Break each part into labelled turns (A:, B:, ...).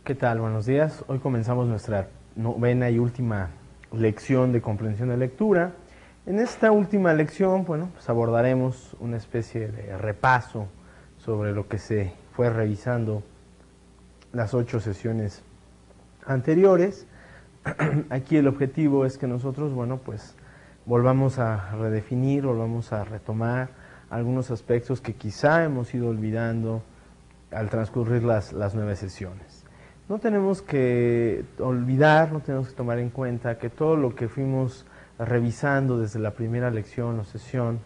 A: ¿Qué tal? Buenos días. Hoy comenzamos nuestra novena y última lección de comprensión de lectura. En esta última lección, pues abordaremos una especie de repaso sobre lo que se fue revisando las 8 sesiones anteriores. Aquí el objetivo es que nosotros, pues volvamos a redefinir, volvamos a retomar algunos aspectos que quizá hemos ido olvidando al transcurrir las 9 sesiones. No tenemos que olvidar, no tenemos que tomar en cuenta que todo lo que fuimos revisando desde la primera lección o sesión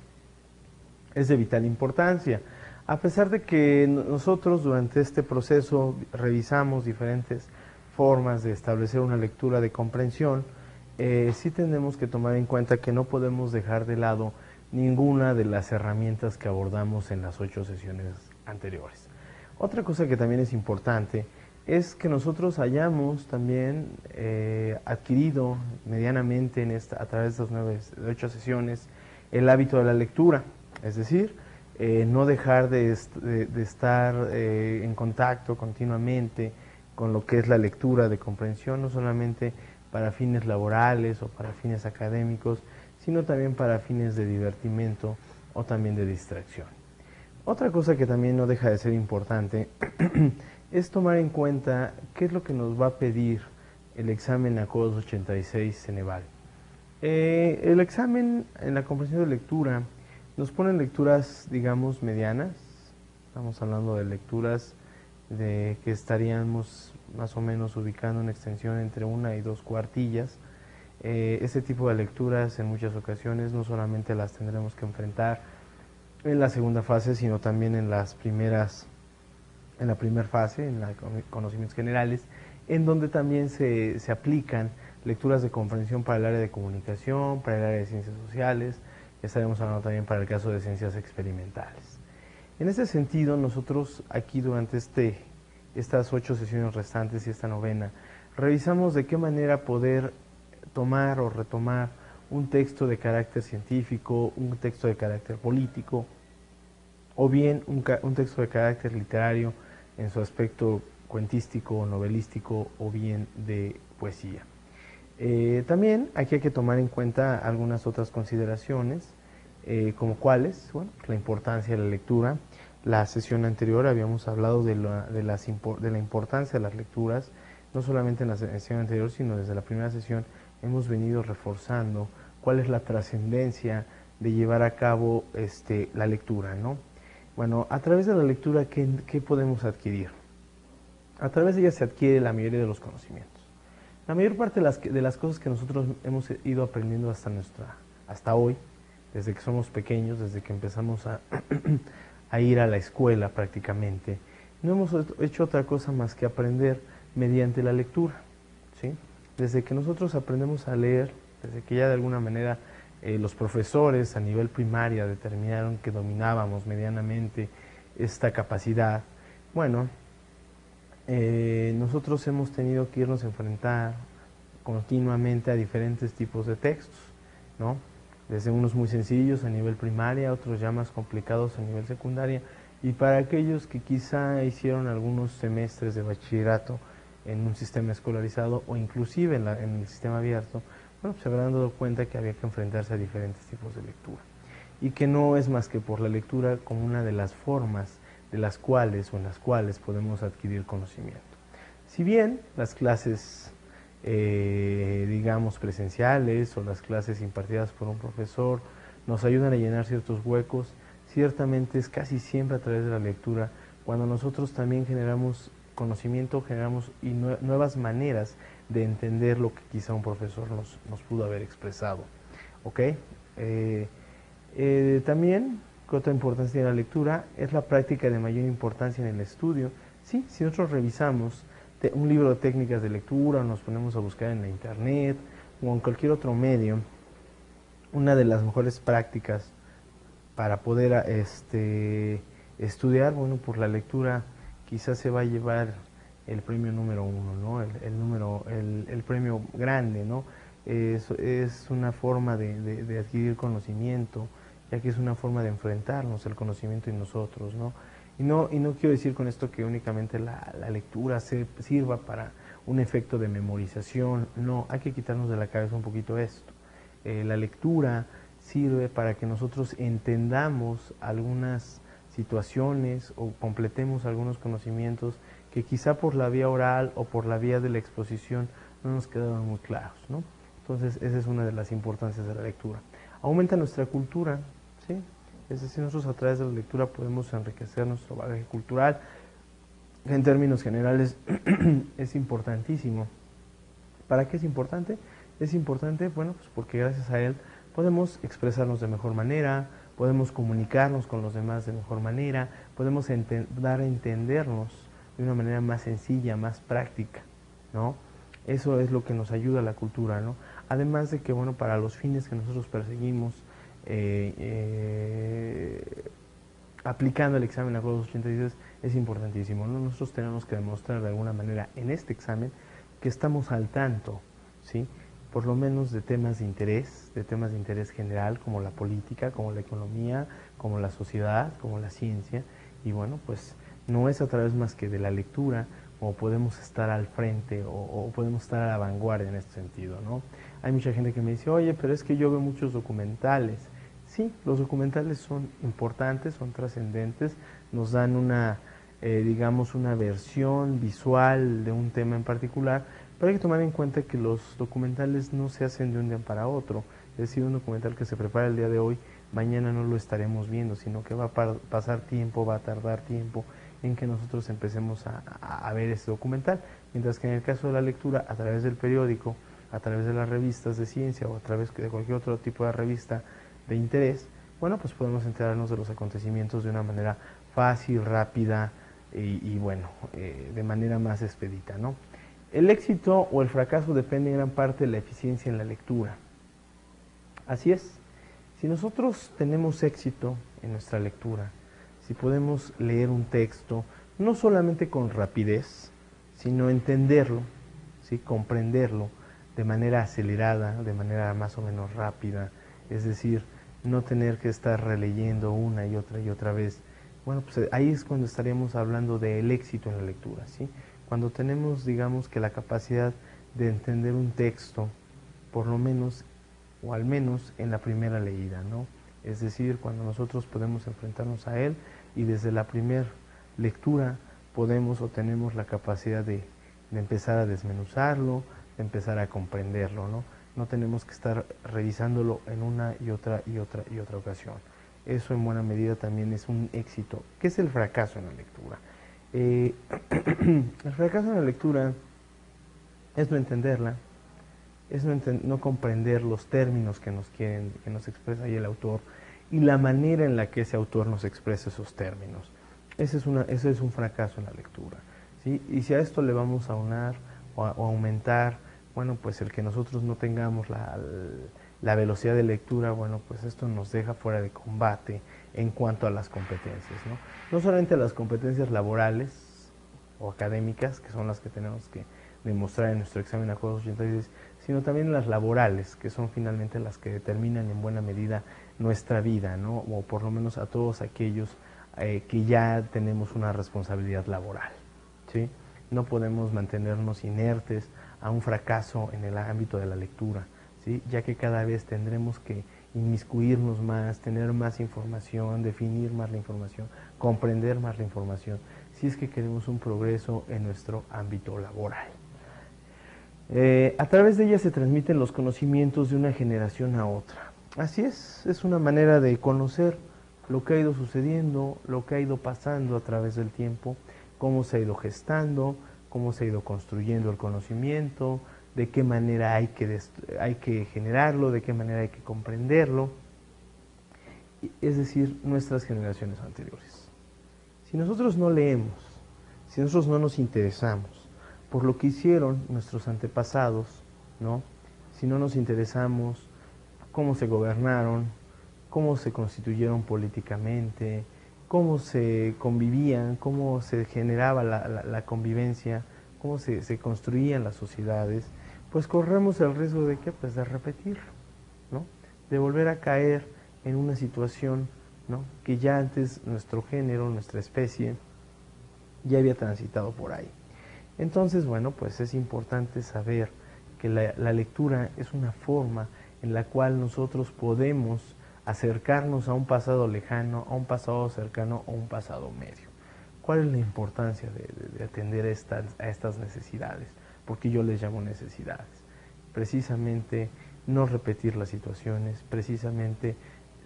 A: es de vital importancia. A pesar de que nosotros durante este proceso revisamos diferentes formas de establecer una lectura de comprensión, sí tenemos que tomar en cuenta que no podemos dejar de lado ninguna de las herramientas que abordamos en las 8 sesiones anteriores. Otra cosa que también es importante es que nosotros hayamos también adquirido medianamente a través de estas 8 sesiones el hábito de la lectura, es decir, no dejar de estar en contacto continuamente con lo que es la lectura de comprensión, no solamente para fines laborales o para fines académicos, sino también para fines de divertimento o también de distracción. Otra cosa que también no deja de ser importante es tomar en cuenta qué es lo que nos va a pedir el examen ACOS 86 Ceneval. El examen en la comprensión de lectura nos pone lecturas, digamos, medianas. Estamos hablando de lecturas de que estaríamos más o menos ubicando una extensión entre 1 y 2 cuartillas. Ese tipo de lecturas en muchas ocasiones no solamente las tendremos que enfrentar en la segunda fase, sino también en la primera fase, en la conocimientos generales, en donde también se aplican lecturas de comprensión para el área de comunicación, para el área de ciencias sociales, ya estaremos hablando también para el caso de ciencias experimentales. En ese sentido, nosotros aquí durante estas 8 sesiones restantes y esta novena, revisamos de qué manera poder tomar o retomar un texto de carácter científico, un texto de carácter político, o bien un texto de carácter literario en su aspecto cuentístico, novelístico o bien de poesía. También aquí hay que tomar en cuenta algunas otras consideraciones, como cuáles, la importancia de la lectura. La sesión anterior habíamos hablado de la importancia de las lecturas, no solamente en la sesión anterior, sino desde la primera sesión hemos venido reforzando cuál es la trascendencia de llevar a cabo la lectura, ¿no? Bueno, a través de la lectura, ¿qué podemos adquirir? A través de ella se adquiere la mayoría de los conocimientos. La mayor parte de las cosas que nosotros hemos ido aprendiendo hasta hoy, desde que somos pequeños, desde que empezamos a ir a la escuela prácticamente, no hemos hecho otra cosa más que aprender mediante la lectura, ¿sí? Desde que nosotros aprendemos a leer, desde que ya de alguna manera los profesores a nivel primaria determinaron que dominábamos medianamente esta capacidad, nosotros hemos tenido que irnos a enfrentar continuamente a diferentes tipos de textos, ¿no? Desde unos muy sencillos a nivel primaria, otros ya más complicados a nivel secundaria, y para aquellos que quizá hicieron algunos semestres de bachillerato en un sistema escolarizado o inclusive en el sistema abierto, se habrán dado cuenta que había que enfrentarse a diferentes tipos de lectura y que no es más que por la lectura como una de las formas en las cuales podemos adquirir conocimiento. Si bien las clases, digamos, presenciales o las clases impartidas por un profesor nos ayudan a llenar ciertos huecos, ciertamente es casi siempre a través de la lectura cuando nosotros también generamos conocimiento, generamos nuevas maneras de entender lo que quizá un profesor nos pudo haber expresado. ¿Ok? También, otra importancia tiene la lectura, es la práctica de mayor importancia en el estudio. Sí, si nosotros revisamos un libro de técnicas de lectura, o nos ponemos a buscar en la internet o en cualquier otro medio, una de las mejores prácticas para poder estudiar, por la lectura quizás se va a llevar el premio número 1, ¿no? El premio grande, ¿no? Es una forma de adquirir conocimiento, ya que es una forma de enfrentarnos el conocimiento y nosotros, ¿no? Y no quiero decir con esto que únicamente la lectura sirva para un efecto de memorización. No, hay que quitarnos de la cabeza un poquito esto. La lectura sirve para que nosotros entendamos algunas situaciones o completemos algunos conocimientos que quizá por la vía oral o por la vía de la exposición no nos quedaron muy claros, ¿no? Entonces, esa es una de las importancias de la lectura. Aumenta nuestra cultura, ¿sí? Es decir, nosotros a través de la lectura podemos enriquecer nuestro bagaje cultural, que en términos generales es importantísimo. ¿Para qué es importante? Es importante, bueno, pues porque gracias a él podemos expresarnos de mejor manera, podemos comunicarnos con los demás de mejor manera, podemos dar a entendernos de una manera más sencilla, más práctica, ¿no? Eso es lo que nos ayuda a la cultura, ¿no? Además de que, bueno, para los fines que nosotros perseguimos, aplicando el examen a Juegos 286 es importantísimo, ¿no? Nosotros tenemos que demostrar de alguna manera en este examen que estamos al tanto, ¿sí? Por lo menos de temas de interés general, como la política, como la economía, como la sociedad, como la ciencia, y bueno, pues no es a través más que de la lectura o podemos estar al frente o podemos estar a la vanguardia en este sentido, ¿no? Hay mucha gente que me dice, oye, pero es que yo veo muchos documentales. Sí, los documentales son importantes, son trascendentes, nos dan una, digamos, una versión visual de un tema en particular, pero hay que tomar en cuenta que los documentales no se hacen de un día para otro. Es decir, un documental que se prepara el día de hoy, mañana no lo estaremos viendo, sino que va a pasar tiempo, va a tardar tiempo en que nosotros empecemos a ver ese documental. Mientras que en el caso de la lectura, a través del periódico, a través de las revistas de ciencia o a través de cualquier otro tipo de revista de interés, bueno, pues podemos enterarnos de los acontecimientos de una manera fácil, rápida y bueno, de manera más expedita, ¿no? El éxito o el fracaso depende en gran parte de la eficiencia en la lectura. Así es, si nosotros tenemos éxito en nuestra lectura, si podemos leer un texto, no solamente con rapidez, sino entenderlo, ¿sí? Comprenderlo de manera acelerada, de manera más o menos rápida, es decir, no tener que estar releyendo una y otra vez. Bueno, pues ahí es cuando estaríamos hablando del éxito en la lectura, ¿sí? Cuando tenemos, digamos, que la capacidad de entender un texto, por lo menos, o al menos en la primera leída, ¿no? Es decir, cuando nosotros podemos enfrentarnos a él y desde la primera lectura podemos o tenemos la capacidad de empezar a desmenuzarlo, de empezar a comprenderlo, ¿no? No tenemos que estar revisándolo en una y otra ocasión. Eso en buena medida también es un éxito. ¿Qué es el fracaso en la lectura? El fracaso en la lectura es no entenderla, es no comprender los términos que nos expresa ahí el autor y la manera en la que ese autor nos expresa esos términos. Ese es un fracaso en la lectura, ¿sí? Y si a esto le vamos a unar o aumentar, bueno, pues el que nosotros no tengamos la velocidad de lectura, bueno, pues esto nos deja fuera de combate en cuanto a las competencias, ¿no? No solamente las competencias laborales o académicas, que son las que tenemos que demostrar en nuestro examen a Juegos 86, sino también las laborales, que son finalmente las que determinan en buena medida nuestra vida, ¿no? O por lo menos a todos aquellos que ya tenemos una responsabilidad laboral, ¿sí? No podemos mantenernos inertes a un fracaso en el ámbito de la lectura, ¿sí? Ya que cada vez tendremos que inmiscuirnos más, tener más información, definir más la información, comprender más la información, si es que queremos un progreso en nuestro ámbito laboral. A través de ella se transmiten los conocimientos de una generación a otra. Así es una manera de conocer lo que ha ido sucediendo, lo que ha ido pasando a través del tiempo, cómo se ha ido gestando, cómo se ha ido construyendo el conocimiento, de qué manera hay que generarlo, de qué manera hay que comprenderlo, es decir, nuestras generaciones anteriores. Si nosotros no leemos, si nosotros no nos interesamos por lo que hicieron nuestros antepasados, ¿no? Si no nos interesamos cómo se gobernaron, cómo se constituyeron políticamente, cómo se convivían, cómo se generaba la convivencia, cómo se construían las sociedades, pues corremos el riesgo de ¿qué? Pues de repetirlo, ¿no? De volver a caer en una situación ¿no? Que ya antes nuestro género, nuestra especie, ya había transitado por ahí. Entonces, bueno, pues es importante saber que la lectura es una forma en la cual nosotros podemos acercarnos a un pasado lejano, a un pasado cercano o un pasado medio. ¿Cuál es la importancia de atender a estas necesidades? Porque yo les llamo necesidades. Precisamente no repetir las situaciones, precisamente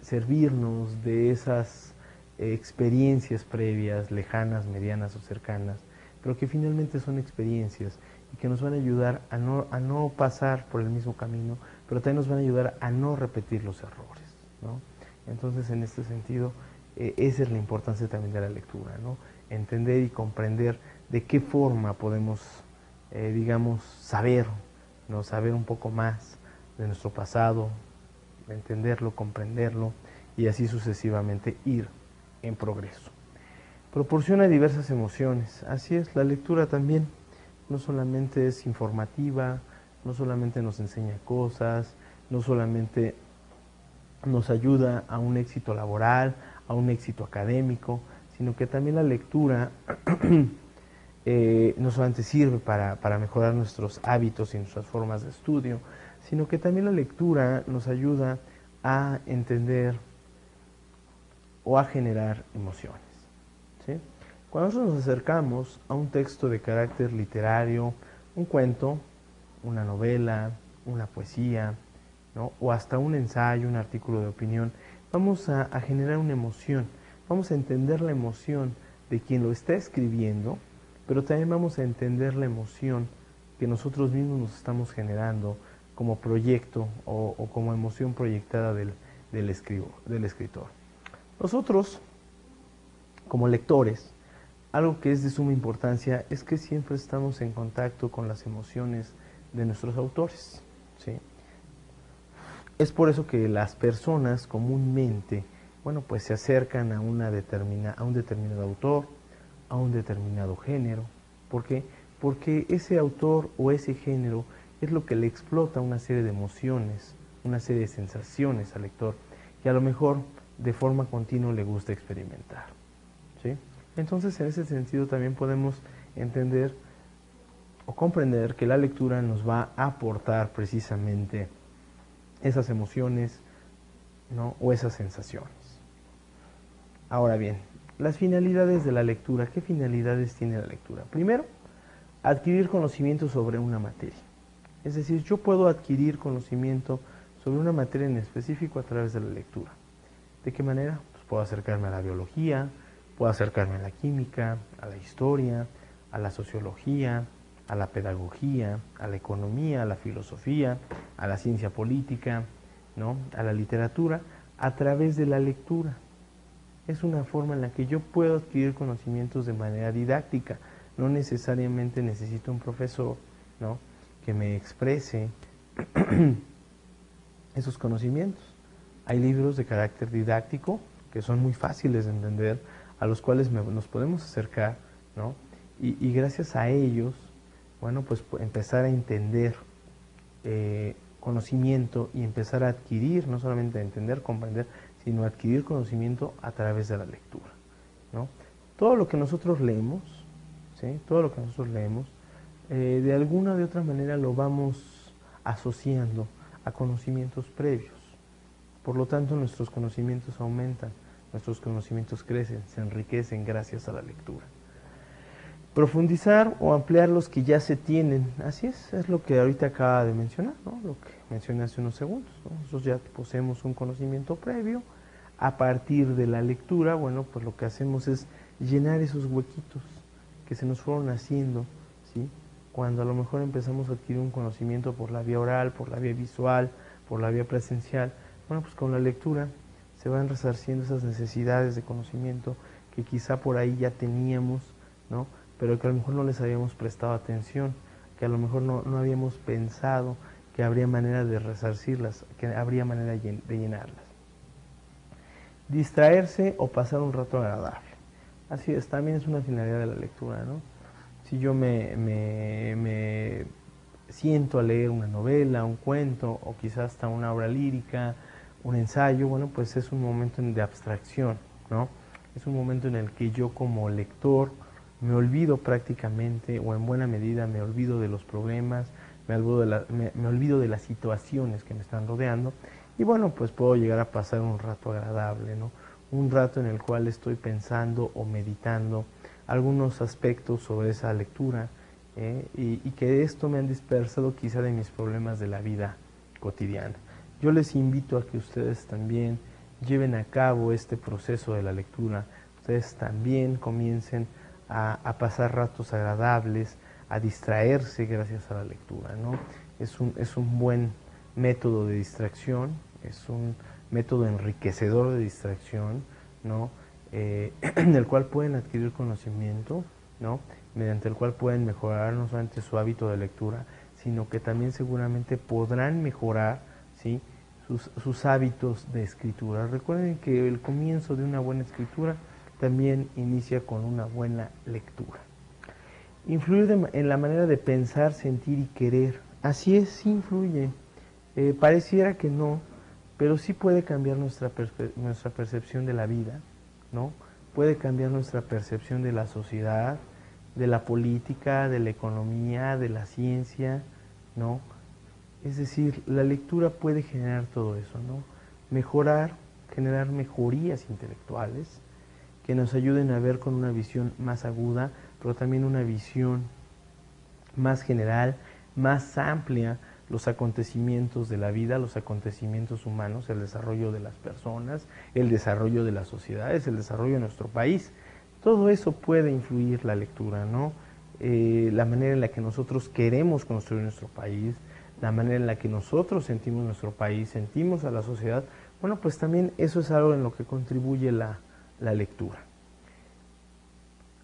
A: servirnos de esas experiencias previas, lejanas, medianas o cercanas, pero que finalmente son experiencias y que nos van a ayudar a no pasar por el mismo camino, pero también nos van a ayudar a no repetir los errores, ¿no? Entonces, en este sentido, esa es la importancia también de la lectura, ¿no? Entender y comprender de qué forma podemos, digamos, saber, ¿no? Saber un poco más de nuestro pasado, entenderlo, comprenderlo y así sucesivamente ir en progreso. Proporciona diversas emociones, así es, la lectura también no solamente es informativa, no solamente nos enseña cosas, no solamente nos ayuda a un éxito laboral, a un éxito académico, sino que también la lectura no solamente sirve para mejorar nuestros hábitos y nuestras formas de estudio, sino que también la lectura nos ayuda a entender o a generar emociones, ¿sí? Cuando nosotros nos acercamos a un texto de carácter literario, un cuento, una novela, una poesía, ¿no? O hasta un ensayo, un artículo de opinión, vamos a generar una emoción, vamos a entender la emoción de quien lo está escribiendo, pero también vamos a entender la emoción que nosotros mismos nos estamos generando como proyecto o como emoción proyectada del escritor. Nosotros, como lectores, algo que es de suma importancia es que siempre estamos en contacto con las emociones de nuestros autores, ¿sí? Es por eso que las personas comúnmente, bueno, pues se acercan a un determinado autor, a un determinado género. ¿Por qué? Porque ese autor o ese género es lo que le explota una serie de emociones, una serie de sensaciones al lector, que a lo mejor de forma continua le gusta experimentar, ¿sí? Entonces, en ese sentido también podemos entender o comprender que la lectura nos va a aportar precisamente esas emociones, ¿no? O esas sensaciones. Ahora bien, las finalidades de la lectura. ¿Qué finalidades tiene la lectura? Primero, adquirir conocimiento sobre una materia. Es decir, yo puedo adquirir conocimiento sobre una materia en específico a través de la lectura. ¿De qué manera? Pues puedo acercarme a la biología, puedo acercarme a la química, a la historia, a la sociología, a la pedagogía, a la economía, a la filosofía, a la ciencia política, ¿no? A la literatura, a través de la lectura. Es una forma en la que yo puedo adquirir conocimientos de manera didáctica. No necesariamente necesito un profesor, ¿no? Que me exprese esos conocimientos. Hay libros de carácter didáctico que son muy fáciles de entender, a los cuales nos podemos acercar, ¿no? Y gracias a ellos, bueno, pues empezar a entender conocimiento y empezar a adquirir, no solamente a entender, comprender, sino adquirir conocimiento a través de la lectura, ¿no? Todo lo que nosotros leemos, ¿sí? Todo lo que nosotros leemos, de alguna o de otra manera lo vamos asociando a conocimientos previos. Por lo tanto, nuestros conocimientos aumentan, nuestros conocimientos crecen, se enriquecen gracias a la lectura. Profundizar o ampliar los que ya se tienen, así es lo que ahorita acaba de mencionar, ¿no? Lo que mencioné hace unos segundos, ¿no? Nosotros ya poseemos un conocimiento previo, a partir de la lectura, bueno, pues lo que hacemos es llenar esos huequitos que se nos fueron haciendo, ¿sí? Cuando a lo mejor empezamos a adquirir un conocimiento por la vía oral, por la vía visual, por la vía presencial, bueno, pues con la lectura se van resarciendo esas necesidades de conocimiento que quizá por ahí ya teníamos, ¿no? Pero que a lo mejor no les habíamos prestado atención, que a lo mejor no habíamos pensado que habría manera de resarcirlas, que habría manera de llenarlas. Distraerse o pasar un rato agradable. Así es, también es una finalidad de la lectura, ¿no? Si yo me siento a leer una novela, un cuento, o quizás hasta una obra lírica, Un ensayo, bueno, pues es un momento de abstracción, ¿no? Es un momento en el que yo como lector me olvido prácticamente, o en buena medida me olvido de los problemas, me olvido de las situaciones que me están rodeando, y bueno, pues puedo llegar a pasar un rato agradable, ¿no? Un rato en el cual estoy pensando o meditando algunos aspectos sobre esa lectura, y que esto me han dispersado quizá de mis problemas de la vida cotidiana. Yo les invito a que ustedes también lleven a cabo este proceso de la lectura, ustedes también comiencen a pasar ratos agradables, a distraerse gracias a la lectura, ¿no? Es un buen método de distracción, es un método enriquecedor de distracción, ¿no? En el cual pueden adquirir conocimiento, ¿no? Mediante el cual pueden mejorar no solamente su hábito de lectura, sino que también seguramente podrán mejorar, ¿sí?, sus hábitos de escritura. Recuerden que el comienzo de una buena escritura también inicia con una buena lectura. Influir en la manera de pensar, sentir y querer. Así es, sí influye. Pareciera que no, pero sí puede cambiar nuestra percepción de la vida, ¿no? Puede cambiar nuestra percepción de la sociedad, de la política, de la economía, de la ciencia, ¿no? Es decir, la lectura puede generar todo eso, ¿no? Mejorar, generar mejorías intelectuales que nos ayuden a ver con una visión más aguda, pero también una visión más general, más amplia, los acontecimientos de la vida, los acontecimientos humanos, el desarrollo de las personas, el desarrollo de las sociedades, el desarrollo de nuestro país. Todo eso puede influir la lectura, ¿no? La manera en la que nosotros queremos construir nuestro país, la manera en la que nosotros sentimos nuestro país, sentimos a la sociedad, bueno, pues también eso es algo en lo que contribuye la lectura.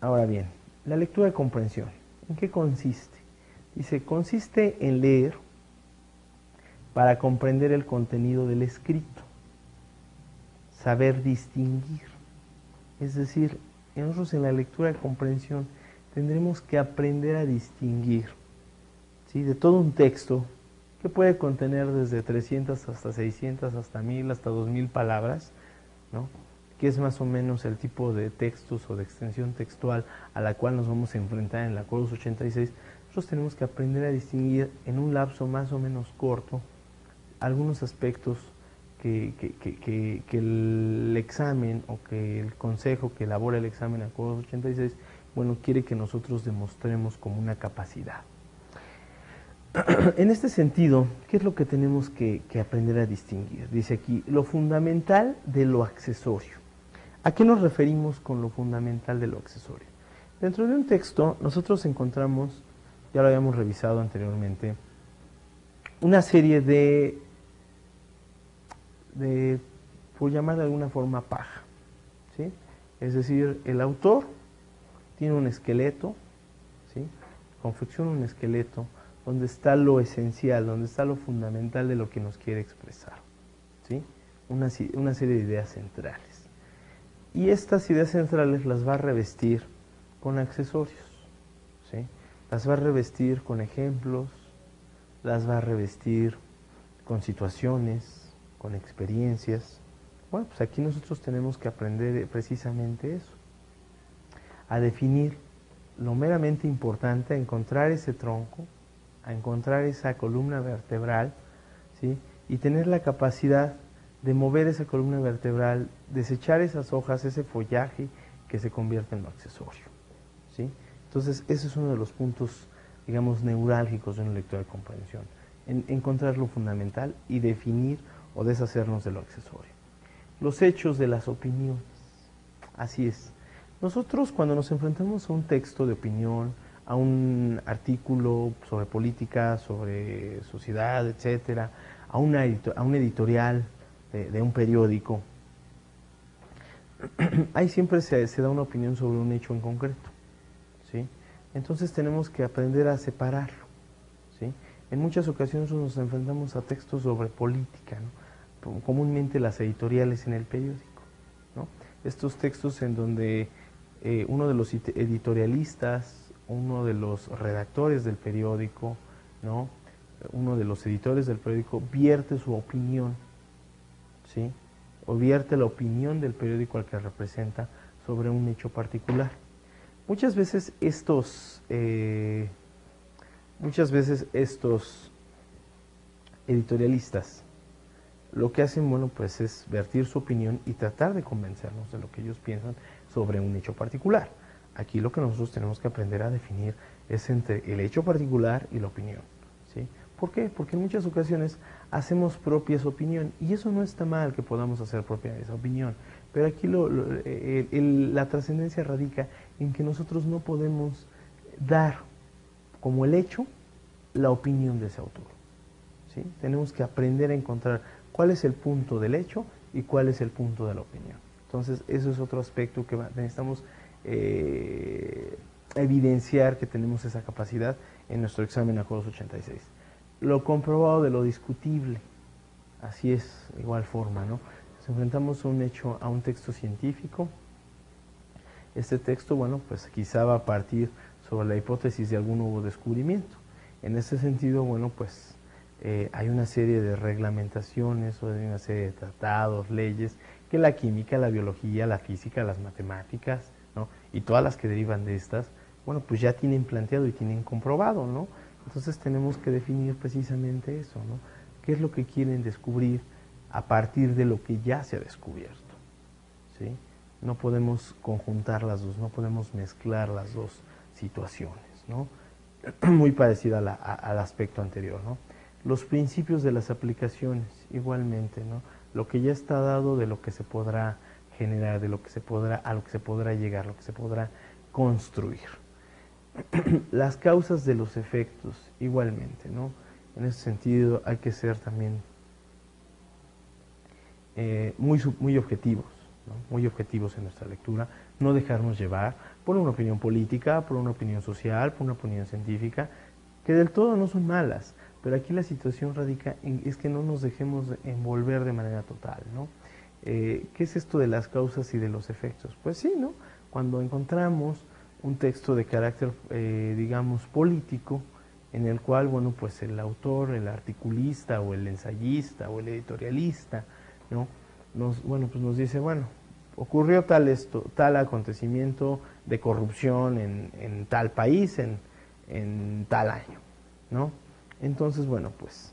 A: Ahora bien, la lectura de comprensión, ¿en qué consiste? Dice, consiste en leer para comprender el contenido del escrito, saber distinguir. Es decir, nosotros en la lectura de comprensión tendremos que aprender a distinguir, ¿sí?, de todo un texto que puede contener desde 300 hasta 600, hasta 1000, hasta 2000 palabras, ¿no?, que es más o menos el tipo de textos o de extensión textual a la cual nos vamos a enfrentar en la Corus 86, nosotros tenemos que aprender a distinguir en un lapso más o menos corto algunos aspectos que el examen o que el consejo que elabora el examen a Corus 86, bueno, quiere que nosotros demostremos como una capacidad. En este sentido, ¿qué es lo que tenemos que aprender a distinguir? Dice aquí, lo fundamental de lo accesorio. ¿A qué nos referimos con lo fundamental de lo accesorio? Dentro de un texto nosotros encontramos, ya lo habíamos revisado anteriormente, una serie de por llamar de alguna forma, paja, ¿sí? Es decir, el autor tiene un esqueleto, ¿sí?, confecciona un esqueleto donde está lo esencial, donde está lo fundamental de lo que nos quiere expresar, ¿sí?, una serie de ideas centrales. Y estas ideas centrales las va a revestir con accesorios, ¿sí? Las va a revestir con ejemplos, las va a revestir con situaciones, con experiencias. Bueno, pues aquí nosotros tenemos que aprender precisamente eso, a definir lo meramente importante, a encontrar ese tronco, a encontrar esa columna vertebral, ¿sí?, y tener la capacidad de mover esa columna vertebral, desechar esas hojas, ese follaje que se convierte en lo accesorio, ¿sí? Entonces, ese es uno de los puntos, digamos, neurálgicos de una lectura de comprensión, encontrar lo fundamental y definir o deshacernos de lo accesorio. Los hechos de las opiniones, así es. Nosotros cuando nos enfrentamos a un texto de opinión, a un artículo sobre política, sobre sociedad, etcétera, a un editorial de un periódico, ahí siempre se da una opinión sobre un hecho en concreto, ¿sí? Entonces tenemos que aprender a separarlo, ¿sí? En muchas ocasiones nos enfrentamos a textos sobre política, ¿no?, comúnmente las editoriales en el periódico, ¿no?, estos textos en donde uno de los editorialistas, uno de los redactores del periódico, ¿no?, uno de los editores del periódico vierte su opinión, ¿sí? O vierte la opinión del periódico al que representa sobre un hecho particular. Muchas veces estos editorialistas lo que hacen, bueno, pues es vertir su opinión y tratar de convencernos de lo que ellos piensan sobre un hecho particular. Aquí lo que nosotros tenemos que aprender a definir es entre el hecho particular y la opinión, ¿sí? ¿Por qué? Porque en muchas ocasiones hacemos propia esa opinión y eso no está mal que podamos hacer propia esa opinión, pero aquí la trascendencia radica en que nosotros no podemos dar como el hecho la opinión de ese autor, ¿sí? Tenemos que aprender a encontrar cuál es el punto del hecho y cuál es el punto de la opinión. Entonces, eso es otro aspecto que necesitamos evidenciar que tenemos esa capacidad en nuestro examen Acuerdos 86. Lo comprobado de lo discutible, así es, igual forma, ¿no? Nos enfrentamos a un hecho, a un texto científico. Este texto, bueno, pues quizá va a partir sobre la hipótesis de algún nuevo descubrimiento. En ese sentido, bueno, pues hay una serie de reglamentaciones o hay una serie de tratados, leyes, que la química, la biología, la física, las matemáticas, ¿no? Y todas las que derivan de estas, bueno, pues ya tienen planteado y tienen comprobado, ¿no? Entonces tenemos que definir precisamente eso, ¿no? ¿Qué es lo que quieren descubrir a partir de lo que ya se ha descubierto? ¿Sí? No podemos conjuntar las dos, no podemos mezclar las dos situaciones, ¿no? Muy parecida al aspecto anterior, ¿no? Los principios de las aplicaciones, igualmente, ¿no? Lo que ya está dado de lo que se podrá generar, de lo que se podrá, a lo que se podrá llegar, lo que se podrá construir. Las causas de los efectos, igualmente, ¿no? En ese sentido hay que ser también muy objetivos, ¿no? Muy objetivos en nuestra lectura, no dejarnos llevar por una opinión política, por una opinión social, por una opinión científica, que del todo no son malas, pero aquí la situación radica es que no nos dejemos envolver de manera total, ¿no? ¿Qué es esto de las causas y de los efectos? Pues sí, ¿no? Cuando encontramos un texto de carácter, digamos, político, en el cual, bueno, pues el autor, el articulista o el ensayista o el editorialista, ¿no? Pues nos dice, bueno, ocurrió tal acontecimiento de corrupción en tal país, en tal año, ¿no? Entonces, bueno, pues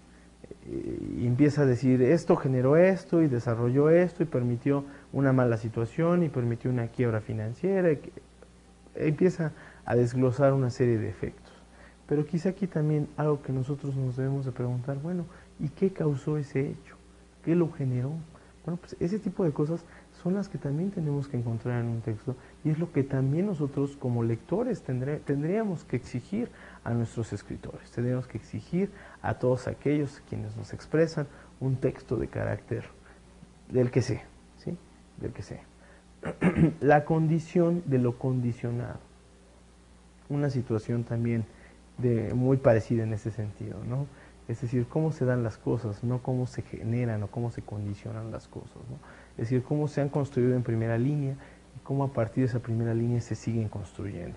A: y empieza a decir, esto generó esto y desarrolló esto y permitió una mala situación y permitió una quiebra financiera. Empieza a desglosar una serie de efectos. Pero quizá aquí también algo que nosotros nos debemos de preguntar, bueno, ¿y qué causó ese hecho? ¿Qué lo generó? Bueno, pues ese tipo de cosas son las que también tenemos que encontrar en un texto y es lo que también nosotros como lectores tendríamos que exigir a nuestros escritores, tendríamos que exigir a todos aquellos quienes nos expresan un texto de carácter del que sea, ¿sí? Del que sea. La condición de lo condicionado, una situación también muy parecida en ese sentido, ¿no? Es decir, cómo se dan las cosas, no cómo se generan o cómo se condicionan las cosas, ¿no? Es decir, cómo se han construido en primera línea y cómo a partir de esa primera línea se siguen construyendo.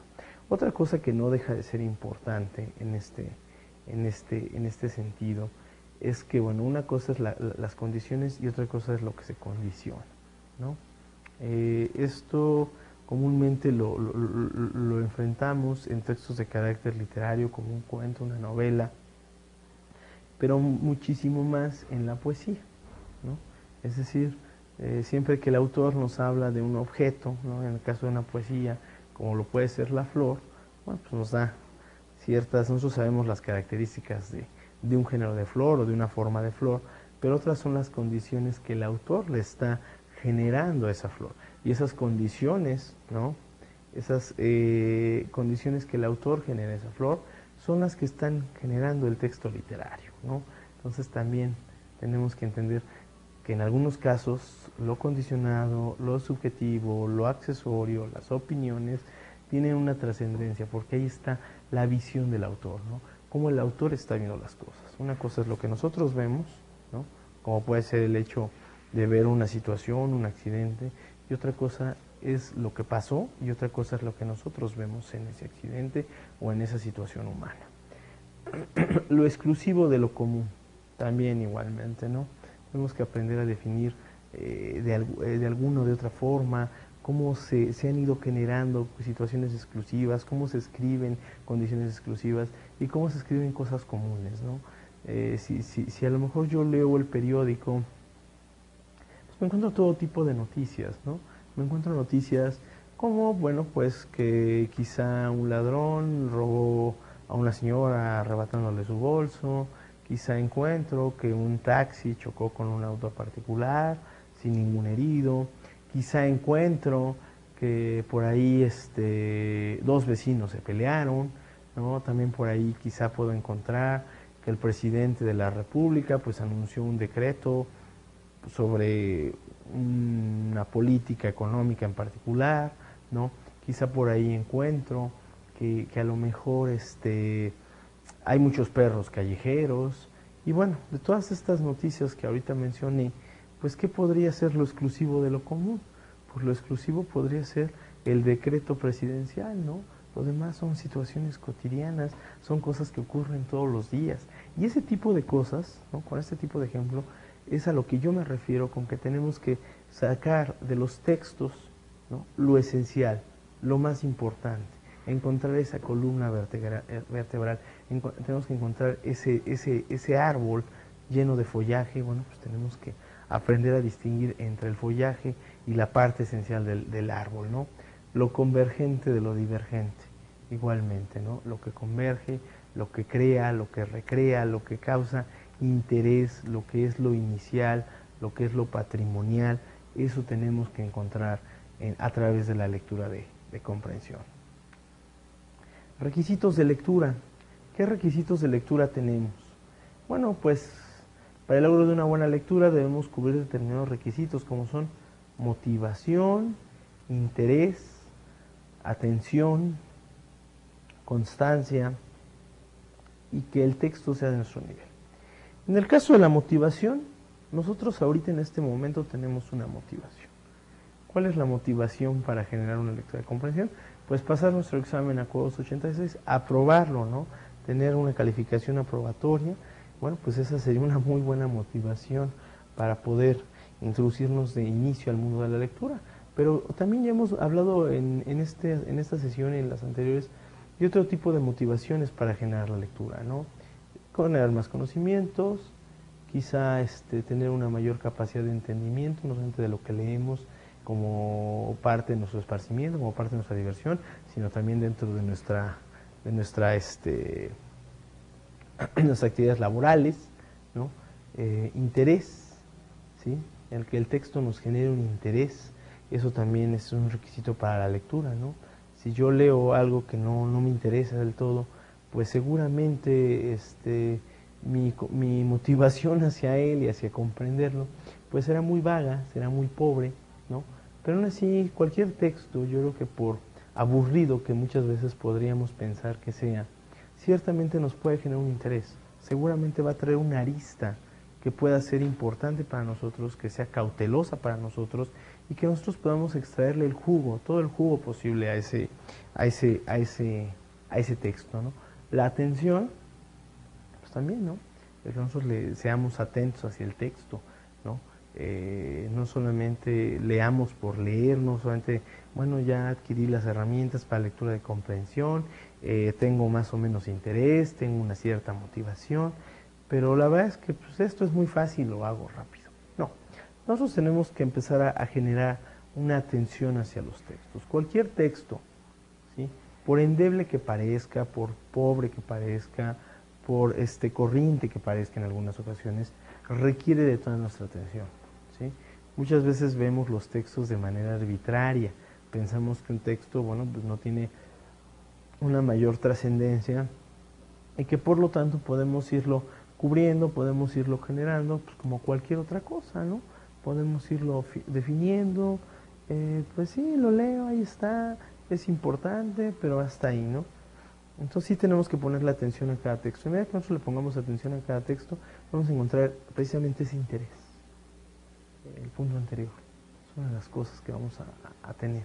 A: Otra cosa que no deja de ser importante en este sentido es que, bueno, una cosa es las condiciones y otra cosa es lo que se condiciona, ¿no? Esto comúnmente lo enfrentamos en textos de carácter literario como un cuento, una novela, pero muchísimo más en la poesía, ¿no? Es decir, siempre que el autor nos habla de un objeto, ¿no? En el caso de una poesía, como lo puede ser la flor, bueno, pues nos da nosotros sabemos las características de un género de flor o de una forma de flor, pero otras son las condiciones que el autor le está generando a esa flor. Y esas condiciones, ¿no? Esas condiciones que el autor genera a esa flor son las que están generando el texto literario, ¿no? Entonces también tenemos que entender que en algunos casos lo condicionado, lo subjetivo, lo accesorio, las opiniones tienen una trascendencia porque ahí está la visión del autor, ¿no? Cómo el autor está viendo las cosas. Una cosa es lo que nosotros vemos, ¿no? Como puede ser el hecho de ver una situación, un accidente, y otra cosa es lo que pasó y otra cosa es lo que nosotros vemos en ese accidente o en esa situación humana. Lo exclusivo de lo común, también igualmente, ¿no? Tenemos que aprender a definir de alguna o de otra forma, cómo se han ido generando situaciones exclusivas, cómo se escriben condiciones exclusivas y cómo se escriben cosas comunes, ¿no? Si a lo mejor yo leo el periódico, pues me encuentro todo tipo de noticias, ¿no? Me encuentro noticias como, bueno, pues que quizá un ladrón robó a una señora arrebatándole su bolso, quizá encuentro que un taxi chocó con un auto particular sin ningún herido, quizá encuentro que por ahí dos vecinos se pelearon, ¿no? También por ahí quizá puedo encontrar que el presidente de la República pues anunció un decreto sobre una política económica en particular, ¿no? Quizá por ahí encuentro que a lo mejor hay muchos perros callejeros y bueno, de todas estas noticias que ahorita mencioné, pues ¿qué podría ser lo exclusivo de lo común? Pues lo exclusivo podría ser el decreto presidencial, ¿no? Lo demás son situaciones cotidianas, son cosas que ocurren todos los días. Y ese tipo de cosas, ¿no? Con este tipo de ejemplo, es a lo que yo me refiero con que tenemos que sacar de los textos, ¿no? Lo esencial, lo más importante, encontrar esa columna vertebral, tenemos que encontrar ese árbol lleno de follaje. Bueno, pues tenemos que aprender a distinguir entre el follaje y la parte esencial del árbol, ¿no? Lo convergente de lo divergente, igualmente, ¿no? Lo que converge, lo que crea, lo que recrea, lo que causa interés, lo que es lo inicial, lo que es lo patrimonial, eso tenemos que encontrar a través de la lectura de comprensión. Requisitos de lectura. ¿Qué requisitos de lectura tenemos? Bueno, pues para el logro de una buena lectura debemos cubrir determinados requisitos como son motivación, interés, atención, constancia y que el texto sea de nuestro nivel. En el caso de la motivación, nosotros ahorita en este momento tenemos una motivación. ¿Cuál es la motivación para generar una lectura de comprensión? Pues pasar nuestro examen Acuerdos 86, aprobarlo, ¿no? Tener una calificación aprobatoria. Bueno, pues esa sería una muy buena motivación para poder introducirnos de inicio al mundo de la lectura. Pero también ya hemos hablado en esta sesión y en las anteriores de otro tipo de motivaciones para generar la lectura, ¿no? Generar más conocimientos, quizá tener una mayor capacidad de entendimiento, no solamente de lo que leemos como parte de nuestro esparcimiento, como parte de nuestra diversión, sino también dentro de nuestras actividades laborales, ¿no? Interés, ¿sí? El que el texto nos genere un interés, eso también es un requisito para la lectura, ¿no? Si yo leo algo que no me interesa del todo, pues seguramente mi motivación hacia él y hacia comprenderlo, pues será muy vaga, será muy pobre, ¿no? Pero aún así, cualquier texto, yo creo que por aburrido que muchas veces podríamos pensar que sea, ciertamente nos puede generar un interés. Seguramente va a traer una arista que pueda ser importante para nosotros, que sea cautelosa para nosotros y que nosotros podamos extraerle el jugo, todo el jugo posible a ese texto, ¿no? La atención, pues también, ¿no? El que nosotros seamos atentos hacia el texto, ¿no? No solamente leamos por leer, no solamente, bueno, ya adquirí las herramientas para lectura de comprensión, tengo más o menos interés, tengo una cierta motivación, pero la verdad es que pues, esto es muy fácil, lo hago rápido. No, nosotros tenemos que empezar a generar una atención hacia los textos. Cualquier texto, ¿sí? Por endeble que parezca, por pobre que parezca, por corriente que parezca en algunas ocasiones, requiere de toda nuestra atención, ¿sí? Muchas veces vemos los textos de manera arbitraria, pensamos que un texto, bueno, pues no tiene una mayor trascendencia y que por lo tanto podemos irlo cubriendo, podemos irlo generando, pues como cualquier otra cosa, ¿no? Podemos irlo definiendo, pues sí, lo leo, ahí está, es importante, pero hasta ahí, ¿no? Entonces sí tenemos que ponerle atención a cada texto. A medida que nosotros le pongamos atención a cada texto, vamos a encontrar precisamente ese interés. El punto anterior. Es una de las cosas que vamos a tener.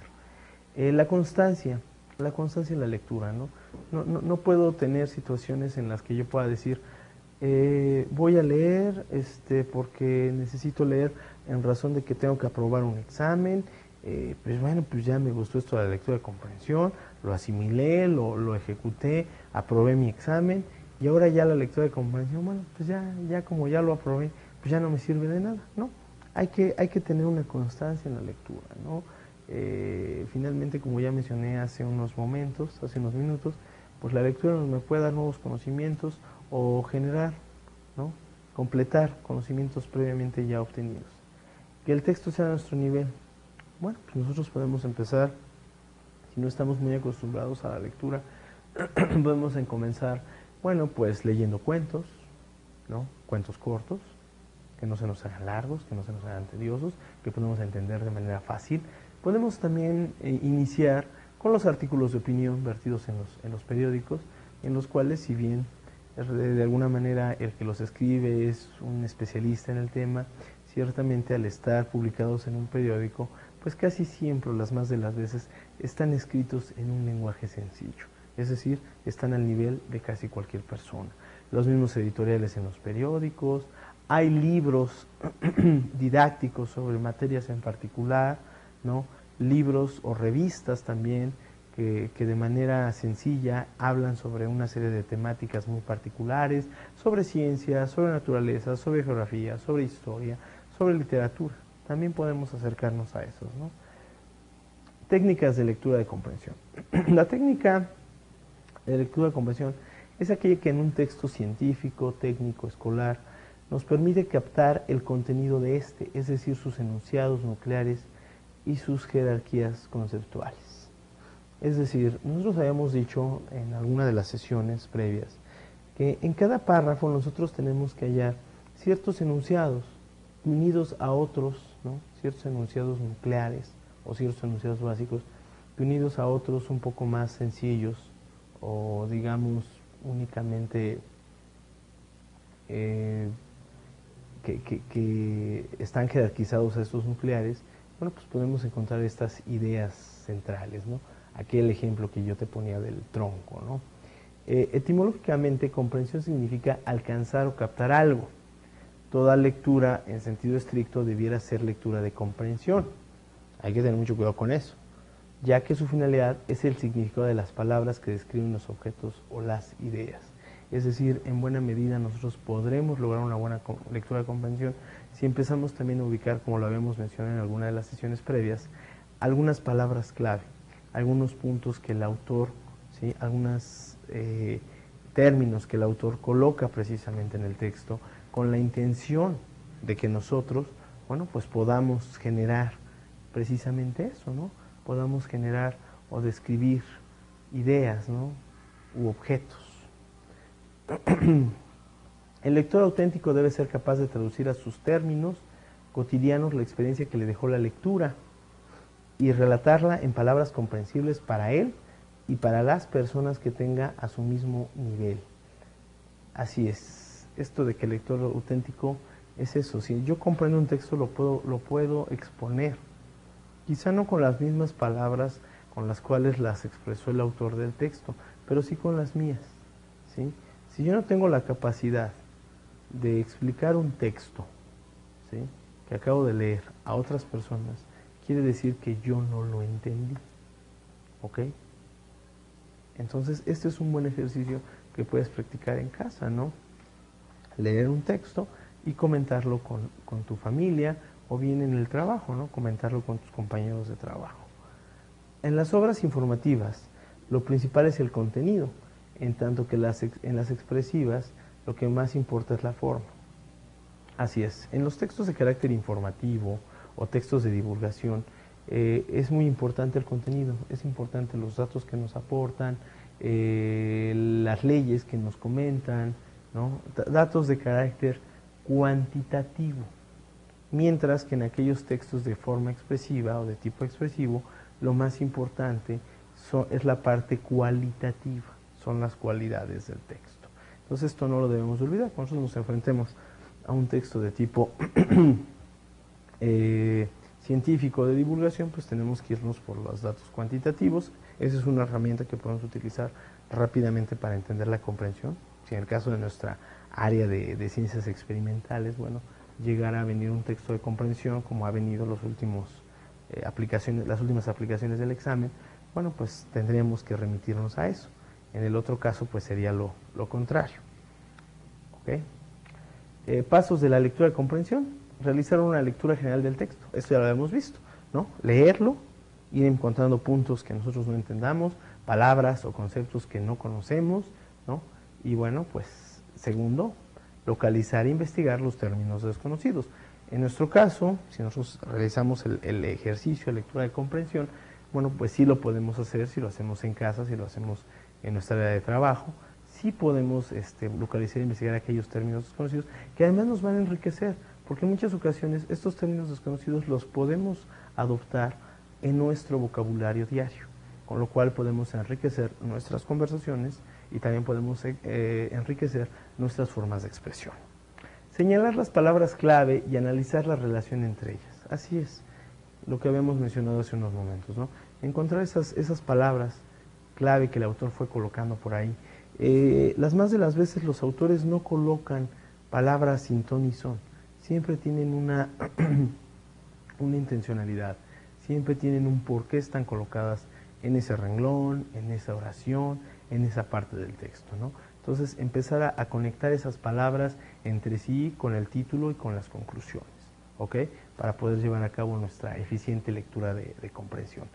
A: La constancia en la lectura, ¿no? No puedo tener situaciones en las que yo pueda decir, voy a leer porque necesito leer en razón de que tengo que aprobar un examen. Pues bueno, pues ya me gustó esto de la lectura de comprensión, lo asimilé, lo ejecuté, aprobé mi examen y ahora ya la lectura de comprensión, bueno, pues ya como ya lo aprobé, pues ya no me sirve de nada, ¿no? Hay que tener una constancia en la lectura, ¿no? Finalmente, como ya mencioné hace unos minutos, pues la lectura nos me puede dar nuevos conocimientos o generar, ¿no? Completar conocimientos previamente ya obtenidos. Que el texto sea a nuestro nivel. Bueno, pues nosotros podemos empezar, si no estamos muy acostumbrados a la lectura, podemos comenzar, bueno, pues leyendo cuentos, ¿no? Cuentos cortos, que no se nos hagan largos, que no se nos hagan tediosos, que podemos entender de manera fácil. Podemos también iniciar con los artículos de opinión vertidos en los periódicos, en los cuales, si bien de alguna manera el que los escribe es un especialista en el tema, ciertamente al estar publicados en un periódico, pues casi siempre, las más de las veces, están escritos en un lenguaje sencillo, es decir, están al nivel de casi cualquier persona. Los mismos editoriales en los periódicos, hay libros didácticos sobre materias en particular, ¿no? Libros o revistas también que de manera sencilla hablan sobre una serie de temáticas muy particulares, sobre ciencia, sobre naturaleza, sobre geografía, sobre historia, sobre literatura. También podemos acercarnos a esos, ¿no? Técnicas de lectura de comprensión. La técnica de lectura de comprensión es aquella que en un texto científico, técnico, escolar, nos permite captar el contenido de este, es decir, sus enunciados nucleares y sus jerarquías conceptuales. Es decir, nosotros habíamos dicho en alguna de las sesiones previas que en cada párrafo nosotros tenemos que hallar ciertos enunciados unidos a otros, ¿no? Ciertos enunciados nucleares o ciertos enunciados básicos unidos a otros un poco más sencillos o digamos únicamente que están jerarquizados a estos nucleares. Bueno, pues podemos encontrar estas ideas centrales, ¿no? Aquel ejemplo que yo te ponía del tronco, ¿no? Etimológicamente, comprensión significa alcanzar o captar algo. Toda lectura, en sentido estricto, debiera ser lectura de comprensión. Hay que tener mucho cuidado con eso, ya que su finalidad es el significado de las palabras que describen los objetos o las ideas. Es decir, en buena medida nosotros podremos lograr una buena lectura de comprensión si empezamos también a ubicar, como lo habíamos mencionado en alguna de las sesiones previas, algunas palabras clave, algunos puntos que el autor, ¿sí? Algunos términos que el autor coloca precisamente en el texto con la intención de que nosotros, bueno, pues podamos generar precisamente eso, ¿no? Podamos generar o describir ideas, ¿no? U objetos. El lector auténtico debe ser capaz de traducir a sus términos cotidianos la experiencia que le dejó la lectura y relatarla en palabras comprensibles para él y para las personas que tenga a su mismo nivel. Así es, esto de que el lector auténtico es eso. Si yo comprendo un texto, lo puedo exponer, quizá no con las mismas palabras con las cuales las expresó el autor del texto, pero sí con las mías, ¿sí? Si yo no tengo la capacidad de explicar un texto, ¿sí?, que acabo de leer a otras personas, quiere decir que yo no lo entendí, ¿ok? Entonces, este es un buen ejercicio que puedes practicar en casa, ¿no? Leer un texto y comentarlo con tu familia o bien en el trabajo, ¿no? Comentarlo con tus compañeros de trabajo. En las obras informativas, lo principal es el contenido, en tanto que en las expresivas lo que más importa es la forma. Así es, en los textos de carácter informativo o textos de divulgación es muy importante el contenido, es importante los datos que nos aportan, las leyes que nos comentan, ¿no? Datos de carácter cuantitativo, mientras que en aquellos textos de forma expresiva o de tipo expresivo, lo más importante es la parte cualitativa, son las cualidades del texto. Entonces esto no lo debemos olvidar. Cuando nosotros nos enfrentemos a un texto de tipo científico de divulgación, pues tenemos que irnos por los datos cuantitativos. Esa es una herramienta que podemos utilizar rápidamente para entender la comprensión. Si en el caso de nuestra área de ciencias experimentales, bueno, llegara a venir un texto de comprensión como ha venido las últimas aplicaciones del examen, bueno, pues tendríamos que remitirnos a eso. En el otro caso, pues sería lo contrario. ¿Okay? Pasos de la lectura de comprensión: realizar una lectura general del texto. Esto ya lo habíamos visto, ¿no? Leerlo, ir encontrando puntos que nosotros no entendamos, palabras o conceptos que no conocemos, ¿no? Y bueno, pues segundo, localizar e investigar los términos desconocidos. En nuestro caso, si nosotros realizamos el ejercicio de lectura de comprensión, bueno, pues sí lo podemos hacer si lo hacemos en casa, si lo hacemos en nuestra área de trabajo. Sí podemos localizar e investigar aquellos términos desconocidos que además nos van a enriquecer, porque en muchas ocasiones estos términos desconocidos los podemos adoptar en nuestro vocabulario diario, con lo cual podemos enriquecer nuestras conversaciones y también podemos enriquecer nuestras formas de expresión. Señalar las palabras clave y analizar la relación entre ellas. Así es, lo que habíamos mencionado hace unos momentos, ¿no? Encontrar esas palabras clave que el autor fue colocando por ahí. Las más de las veces los autores no colocan palabras sin ton ni son, siempre tienen una intencionalidad, siempre tienen un por qué están colocadas en ese renglón, en esa oración, en esa parte del texto, ¿no? Entonces empezar a conectar esas palabras entre sí con el título y con las conclusiones, ¿ok? Para poder llevar a cabo nuestra eficiente lectura de comprensión.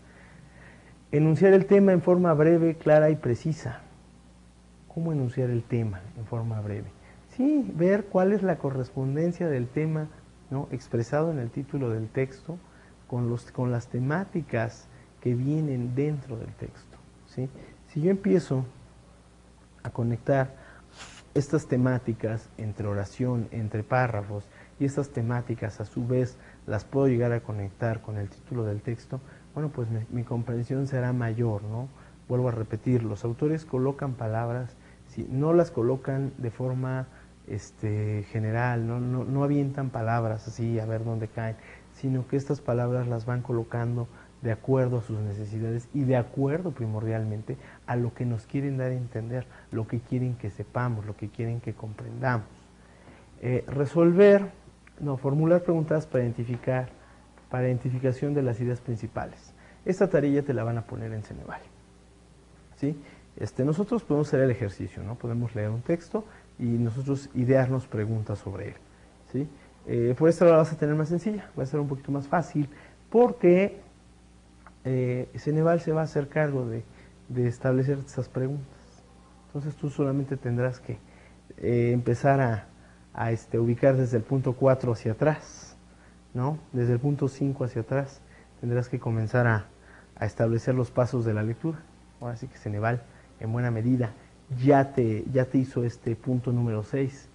A: Enunciar el tema en forma breve, clara y precisa. ¿Cómo enunciar el tema en forma breve? Sí, ver cuál es la correspondencia del tema, ¿no?, expresado en el título del texto con las temáticas que vienen dentro del texto, ¿sí? Si yo empiezo a conectar estas temáticas entre oración, entre párrafos, y estas temáticas a su vez las puedo llegar a conectar con el título del texto, bueno, pues mi comprensión será mayor, ¿no? Vuelvo a repetir, los autores colocan palabras, ¿sí?, no las colocan de forma general, no avientan palabras así a ver dónde caen, sino que estas palabras las van colocando de acuerdo a sus necesidades y de acuerdo primordialmente a lo que nos quieren dar a entender, lo que quieren que sepamos, lo que quieren que comprendamos. Formular preguntas para identificación de las ideas principales. Esta tarea te la van a poner en Ceneval, ¿sí? Nosotros podemos hacer el ejercicio, ¿no? Podemos leer un texto y nosotros idearnos preguntas sobre él, ¿sí? Por esta la vas a tener más sencilla, va a ser un poquito más fácil, porque Ceneval se va a hacer cargo de establecer esas preguntas. Entonces tú solamente tendrás que empezar a ubicar desde el punto 4 hacia atrás, ¿no? Desde el punto 5 hacia atrás tendrás que comenzar a establecer los pasos de la lectura. Ahora sí que Ceneval, en buena medida, ya te hizo este punto número 6.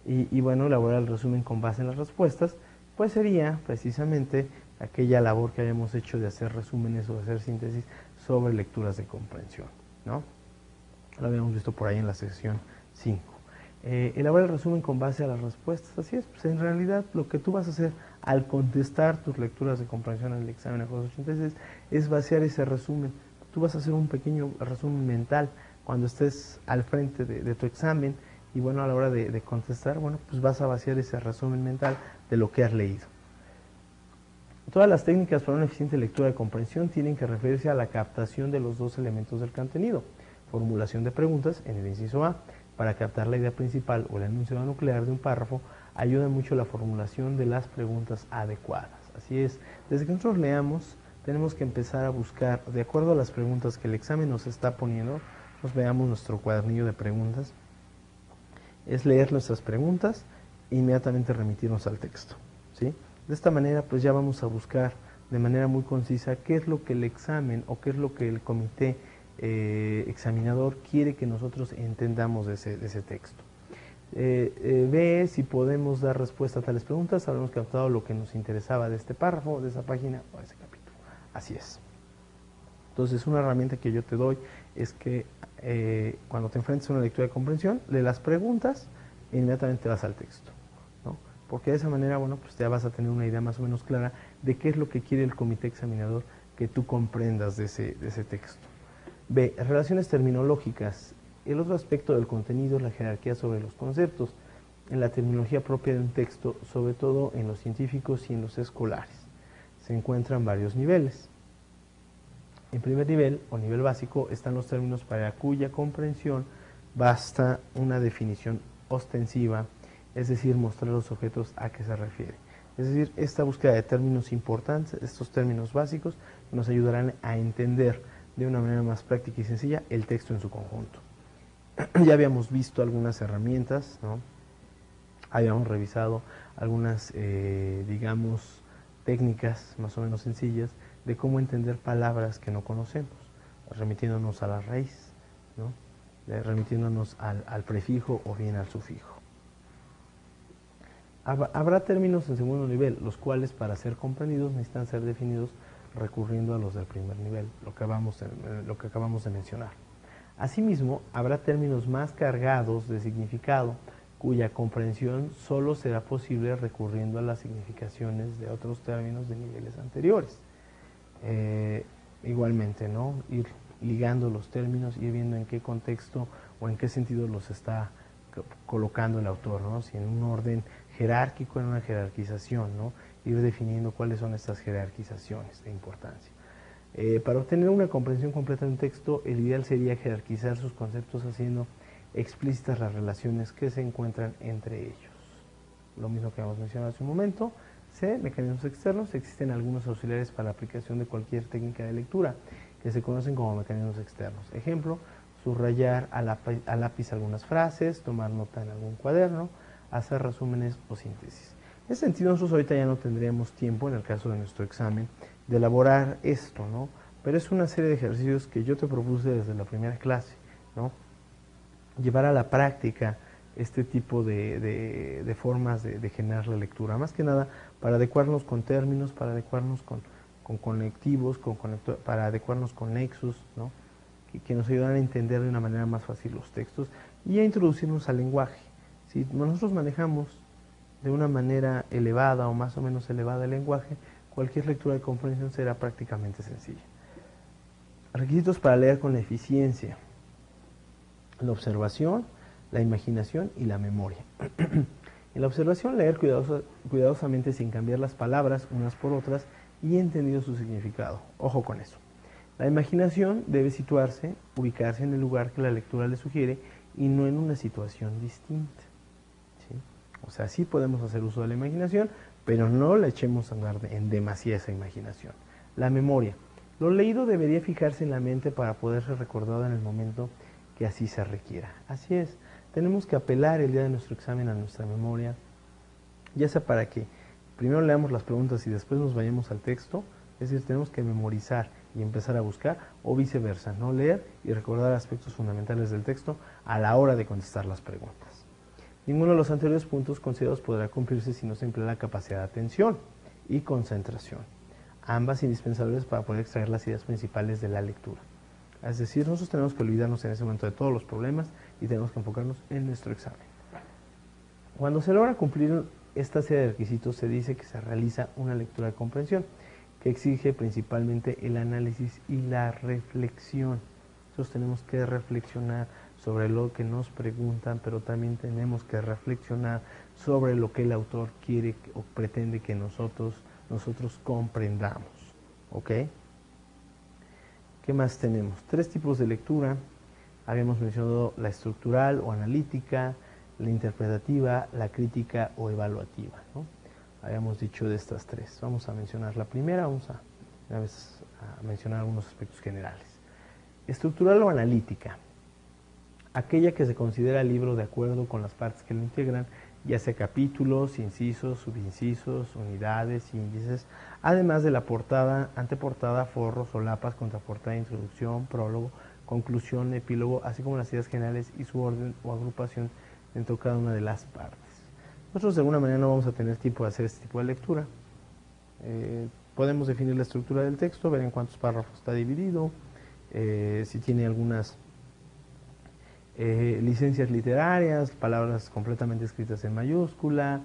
A: Y bueno, elaborar el resumen con base en las respuestas, pues sería precisamente aquella labor que habíamos hecho de hacer resúmenes o de hacer síntesis sobre lecturas de comprensión, ¿no? Lo habíamos visto por ahí en la sección 5. Elaborar el resumen con base a las respuestas. Así es, pues en realidad lo que tú vas a hacer al contestar tus lecturas de comprensión en el examen de 86 es vaciar ese resumen. Tú vas a hacer un pequeño resumen mental cuando estés al frente de tu examen, y bueno, a la hora de contestar, bueno, pues vas a vaciar ese resumen mental de lo que has leído. Todas las técnicas para una eficiente lectura de comprensión tienen que referirse a la captación de los dos elementos del contenido. Formulación de preguntas en el inciso A. Para captar la idea principal o el enunciado nuclear de un párrafo, ayuda mucho la formulación de las preguntas adecuadas. Así es, desde que nosotros leamos, tenemos que empezar a buscar, de acuerdo a las preguntas que el examen nos está poniendo, nos veamos nuestro cuadernillo de preguntas, es leer nuestras preguntas e inmediatamente remitirnos al texto, ¿sí? De esta manera, pues ya vamos a buscar de manera muy concisa qué es lo que el examen o qué es lo que el comité examinador quiere que nosotros entendamos de ese texto. Ve si podemos dar respuesta a tales preguntas. Habremos captado lo que nos interesaba de este párrafo, de esa página o de ese capítulo. Así es. Entonces, una herramienta que yo te doy es que cuando te enfrentes a una lectura de comprensión, lee las preguntas e inmediatamente vas al texto, ¿no? Porque de esa manera, bueno, pues ya vas a tener una idea más o menos clara de qué es lo que quiere el comité examinador que tú comprendas de ese texto. B. Relaciones terminológicas. El otro aspecto del contenido es la jerarquía sobre los conceptos. en la terminología propia de un texto, sobre todo en los científicos y en los escolares. Se encuentran varios niveles. En primer nivel, o nivel básico, están los términos para cuya comprensión basta una definición ostensiva, es decir, mostrar los objetos a qué se refiere. Es decir, esta búsqueda de términos importantes, estos términos básicos, nos ayudarán a entender de una manera más práctica y sencilla el texto en su conjunto. Ya habíamos visto algunas herramientas, ¿no? Habíamos revisado algunas, digamos, técnicas más o menos sencillas de cómo entender palabras que no conocemos, remitiéndonos a la raíz, ¿no? Remitiéndonos al prefijo o bien al sufijo. Habrá términos en segundo nivel, los cuales para ser comprendidos necesitan ser definidos recurriendo a los del primer nivel, lo que acabamos de mencionar. Asimismo, habrá términos más cargados de significado, cuya comprensión solo será posible recurriendo a las significaciones de otros términos de niveles anteriores. Igualmente, ¿no? Ir ligando los términos, ir viendo en qué contexto o en qué sentido los está colocando el autor, ¿no? Si en un orden jerárquico, en una jerarquización, ¿no? Ir definiendo cuáles son estas jerarquizaciones de importancia. Para obtener una comprensión completa de un texto, el ideal sería jerarquizar sus conceptos haciendo explícitas las relaciones que se encuentran entre ellos. Lo mismo que hemos mencionado hace un momento. C. Mecanismos externos. Existen algunos auxiliares para la aplicación de cualquier técnica de lectura, que se conocen como mecanismos externos. Ejemplo, subrayar a lápiz algunas frases, tomar nota en algún cuaderno, hacer resúmenes o síntesis. En ese sentido, nosotros ahorita ya no tendríamos tiempo, en el caso de nuestro examen, de elaborar esto, ¿no? Pero es una serie de ejercicios que yo te propuse desde la primera clase, ¿no? Llevar a la práctica este tipo de formas de generar la lectura, más que nada para adecuarnos con términos, para adecuarnos con conectivos, para adecuarnos con nexos, ¿no? Que nos ayudan a entender de una manera más fácil los textos y a introducirnos al lenguaje. Si nosotros manejamos de una manera elevada o más o menos elevada el lenguaje, cualquier lectura de comprensión será prácticamente sencilla. Requisitos para leer con eficiencia: la observación, la imaginación y la memoria. En la observación, leer cuidadosamente sin cambiar las palabras unas por otras y entendido su significado. Ojo con eso. La imaginación debe situarse, ubicarse en el lugar que la lectura le sugiere y no en una situación distinta. ¿Sí? O sea, sí podemos hacer uso de la imaginación, pero no le echemos a andar en demasía esa imaginación. La memoria. Lo leído debería fijarse en la mente para poder ser recordado en el momento que así se requiera. Así es, tenemos que apelar el día de nuestro examen a nuestra memoria, ya sea para que primero leamos las preguntas y después nos vayamos al texto, es decir, tenemos que memorizar y empezar a buscar, o viceversa, no leer y recordar aspectos fundamentales del texto a la hora de contestar las preguntas. Ninguno de los anteriores puntos considerados podrá cumplirse si no se emplea la capacidad de atención y concentración, ambas indispensables para poder extraer las ideas principales de la lectura. Es decir, nosotros tenemos que olvidarnos en ese momento de todos los problemas y tenemos que enfocarnos en nuestro examen. Cuando se logra cumplir esta serie de requisitos, se dice que se realiza una lectura de comprensión, que exige principalmente el análisis y la reflexión. Nosotros tenemos que reflexionar sobre lo que nos preguntan, pero también tenemos que reflexionar sobre lo que el autor quiere o pretende que nosotros comprendamos. ¿Ok? ¿Qué más tenemos? 3 tipos de lectura. Habíamos mencionado la estructural o analítica, la interpretativa, la crítica o evaluativa, ¿no? Habíamos dicho de estas 3. Vamos a mencionar la primera, vamos a mencionar algunos aspectos generales. Estructural o analítica. Aquella que se considera el libro de acuerdo con las partes que lo integran, ya sea capítulos, incisos, subincisos, unidades, índices, además de la portada, anteportada, forro, solapas, contraportada, introducción, prólogo, conclusión, epílogo, así como las ideas generales y su orden o agrupación dentro de cada una de las partes. Nosotros de alguna manera no vamos a tener tiempo de hacer este tipo de lectura. Podemos definir la estructura del texto, ver en cuántos párrafos está dividido, si tiene algunas licencias literarias, palabras completamente escritas en mayúscula,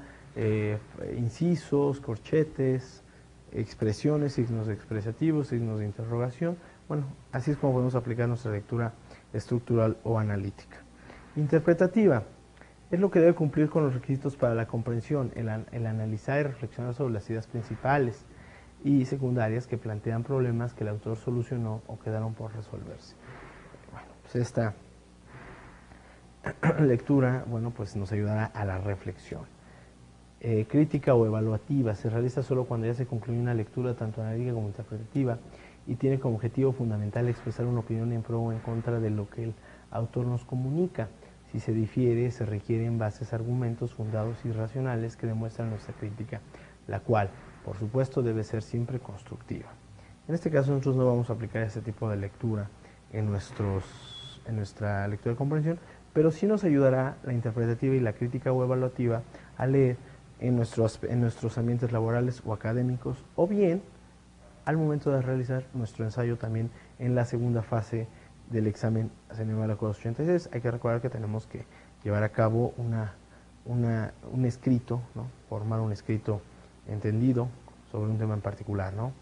A: incisos, corchetes, expresiones, signos expresativos, signos de interrogación. Bueno, así es como podemos aplicar nuestra lectura estructural o analítica. Interpretativa. Es lo que debe cumplir con los requisitos para la comprensión, el analizar y reflexionar sobre las ideas principales y secundarias que plantean problemas que el autor solucionó o quedaron por resolverse. Bueno, pues esta lectura, bueno, pues nos ayudará a la reflexión. Crítica o evaluativa se realiza solo cuando ya se concluye una lectura tanto analítica como interpretativa y tiene como objetivo fundamental expresar una opinión en pro o en contra de lo que el autor nos comunica. Si se difiere, se requieren bases, argumentos fundados y racionales que demuestran nuestra crítica, la cual, por supuesto, debe ser siempre constructiva. En este caso, nosotros no vamos a aplicar este tipo de lectura en nuestra lectura de comprensión, pero sí nos ayudará la interpretativa y la crítica o evaluativa a leer en nuestros ambientes laborales o académicos, o bien al momento de realizar nuestro ensayo también en la segunda fase del examen CNMA 486. Hay que recordar que tenemos que llevar a cabo un escrito, ¿no? Formar un escrito entendido sobre un tema en particular, ¿no?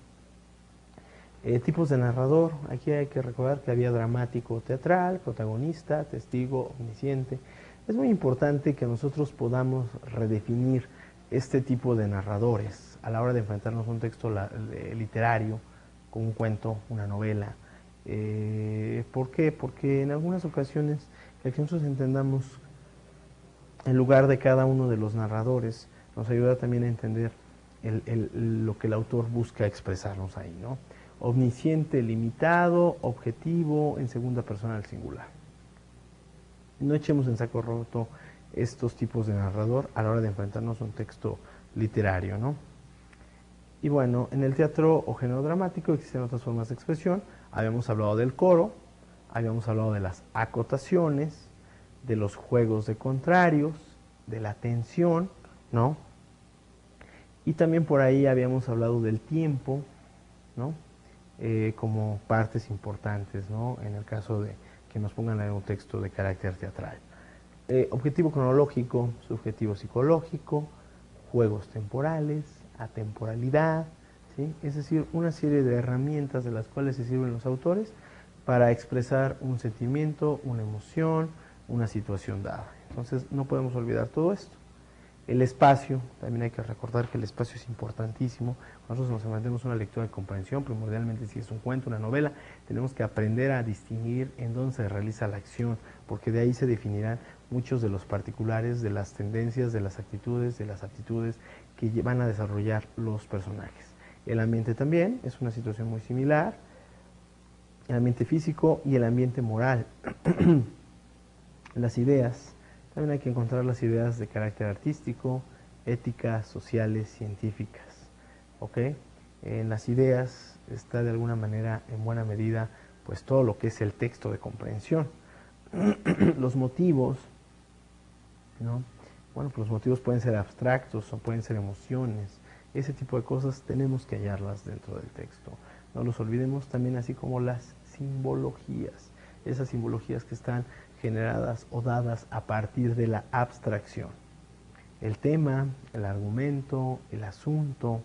A: Tipos de narrador, aquí hay que recordar que había dramático teatral, protagonista, testigo, omnisciente. Es muy importante que nosotros podamos redefinir este tipo de narradores a la hora de enfrentarnos a un texto literario, como un cuento, una novela. ¿Por qué? Porque en algunas ocasiones el que nosotros entendamos el lugar de cada uno de los narradores nos ayuda también a entender lo que el autor busca expresarnos ahí, ¿no? Omnisciente, limitado, objetivo, en segunda persona al singular. No echemos en saco roto estos tipos de narrador a la hora de enfrentarnos a un texto literario, ¿no? Y bueno, en el teatro o género dramático existen otras formas de expresión. Habíamos hablado del coro, habíamos hablado de las acotaciones, de los juegos de contrarios, de la tensión, ¿no? Y también por ahí habíamos hablado del tiempo, ¿no? Como partes importantes, ¿no? En el caso de que nos pongan en un texto de carácter teatral. Objetivo cronológico, subjetivo psicológico, juegos temporales, atemporalidad, ¿sí? Es decir, una serie de herramientas de las cuales se sirven los autores para expresar un sentimiento, una emoción, una situación dada. Entonces no podemos olvidar todo esto. El espacio, también hay que recordar que el espacio es importantísimo. Nosotros nos enfrentamos a una lectura de comprensión, primordialmente si es un cuento, una novela, tenemos que aprender a distinguir en dónde se realiza la acción, porque de ahí se definirán muchos de los particulares, de las tendencias, de las actitudes, de las aptitudes que van a desarrollar los personajes. El ambiente también es una situación muy similar, el ambiente físico y el ambiente moral. Las ideas, también hay que encontrar las ideas de carácter artístico, éticas, sociales, científicas. ¿Ok? En las ideas está de alguna manera, en buena medida, pues todo lo que es el texto de comprensión. Los motivos, ¿no? Bueno, pues los motivos pueden ser abstractos o pueden ser emociones. Ese tipo de cosas tenemos que hallarlas dentro del texto. No los olvidemos también, así como las simbologías. Esas simbologías que están generadas o dadas a partir de la abstracción. El tema, el argumento, el asunto,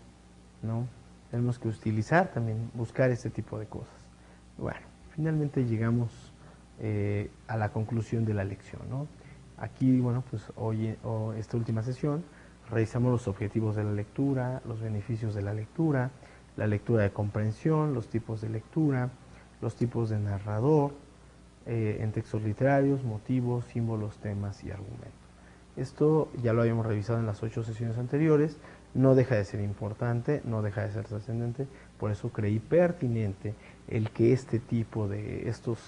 A: ¿no? Tenemos que utilizar también, buscar este tipo de cosas. Bueno, finalmente llegamos a la conclusión de la lección, ¿no? Aquí, bueno, pues hoy, esta última sesión, revisamos los objetivos de la lectura, los beneficios de la lectura de comprensión, los tipos de lectura, los tipos de narrador, en textos literarios, motivos, símbolos, temas y argumentos. Esto ya lo habíamos revisado en las 8 sesiones anteriores, no deja de ser importante, no deja de ser trascendente, por eso creí pertinente el que este tipo de estos,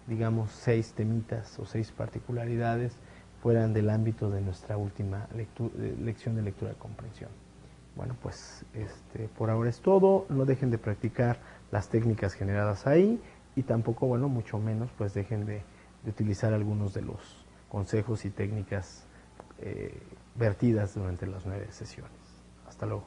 A: digamos, 6 temitas o 6 particularidades fueran del ámbito de nuestra última lección de lectura de comprensión. Bueno, pues por ahora es todo, no dejen de practicar las técnicas generadas ahí y tampoco, bueno, mucho menos, pues dejen de utilizar algunos de los consejos y técnicas vertidas durante las 9 sesiones. Hasta luego.